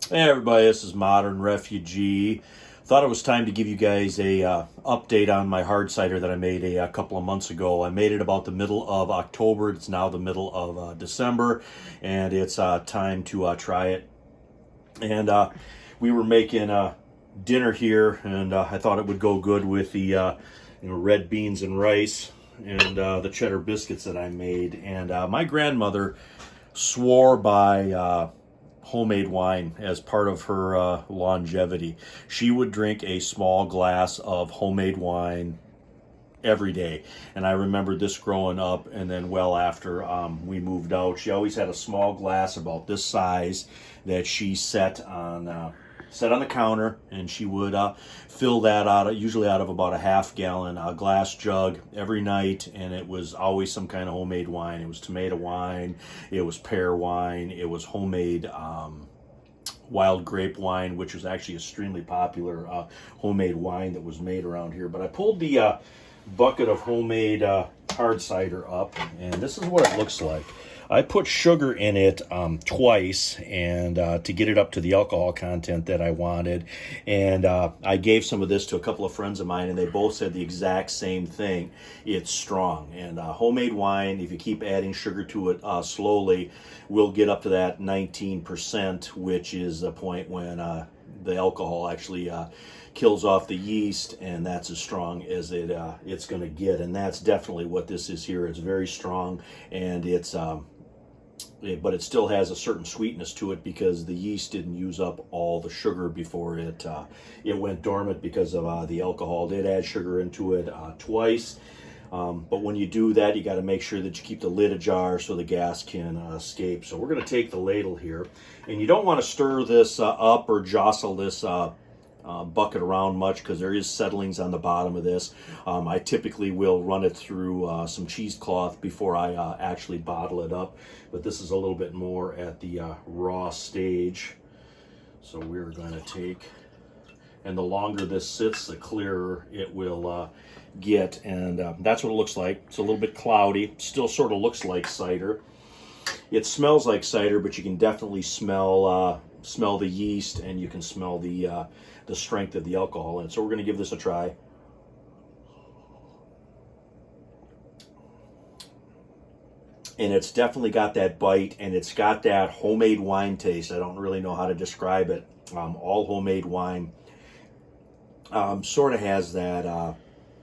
Hey everybody, this is Modern Refugee. Thought it was time to give you guys a update on my hard cider that I made a couple of months ago. I made it about the middle of October. It's now the middle of December, and it's time to try it. And we were making dinner here, and I thought it would go good with the red beans and rice and the cheddar biscuits that I made. And my grandmother swore by homemade wine as part of her longevity. She would drink a small glass of homemade wine every day. And I remember this growing up, and then well after we moved out, she always had a small glass about this size that she set on the counter, and she would fill that out, usually out of about a half-gallon glass jug every night, and it was always some kind of homemade wine. It was tomato wine, it was pear wine, it was homemade wild grape wine, which was actually extremely popular homemade wine that was made around here. But I pulled the bucket of homemade hard cider up, and this is what it looks like. I put sugar in it twice, and to get it up to the alcohol content that I wanted. And I gave some of this to a couple of friends of mine, and they both said the exact same thing. It's strong. And homemade wine, if you keep adding sugar to it slowly, will get up to that 19%, which is a point when the alcohol actually kills off the yeast, and that's as strong as it's going to get. And that's definitely what this is here. It's very strong, and it's but it still has a certain sweetness to it because the yeast didn't use up all the sugar before it went dormant because of the alcohol. Did add sugar into it twice, but when you do that, you got to make sure that you keep the lid ajar so the gas can escape. So we're going to take the ladle here, and you don't want to stir this up or jostle this bucket around much because there is settlings on the bottom of this. I typically will run it through some cheesecloth before I actually bottle it up, but this is a little bit more at the raw stage. So we're going to take, and the longer this sits, the clearer it will get, and that's what it looks like. It's a little bit cloudy, still sort of looks like cider. It smells like cider, but you can definitely smell the yeast, and you can smell the strength of the alcohol in it. So we're going to give this a try. And it's definitely got that bite, and it's got that homemade wine taste. I don't really know how to describe it. All homemade wine sort of has that,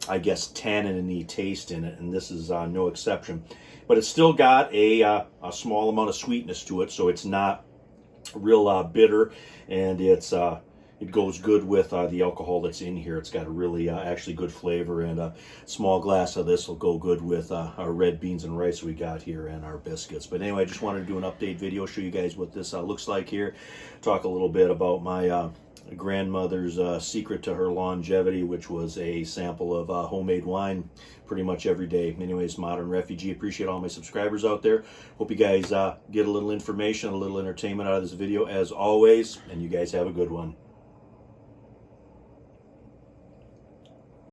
I guess, tannin-y taste in it, and this is no exception. But it's still got a small amount of sweetness to it, so it's not real bitter, and it goes good with the alcohol that's in here. It's got a really actually good flavor, and a small glass of this will go good with our red beans and rice we got here and our biscuits. But anyway, I just wanted to do an update video, show you guys what this looks like here, talk a little bit about my grandmother's secret to her longevity, which was a sample of homemade wine pretty much every day. Anyways, Modern Refugee, appreciate all my subscribers out there. Hope you guys get a little information, a little entertainment out of this video as always, and you guys have a good one.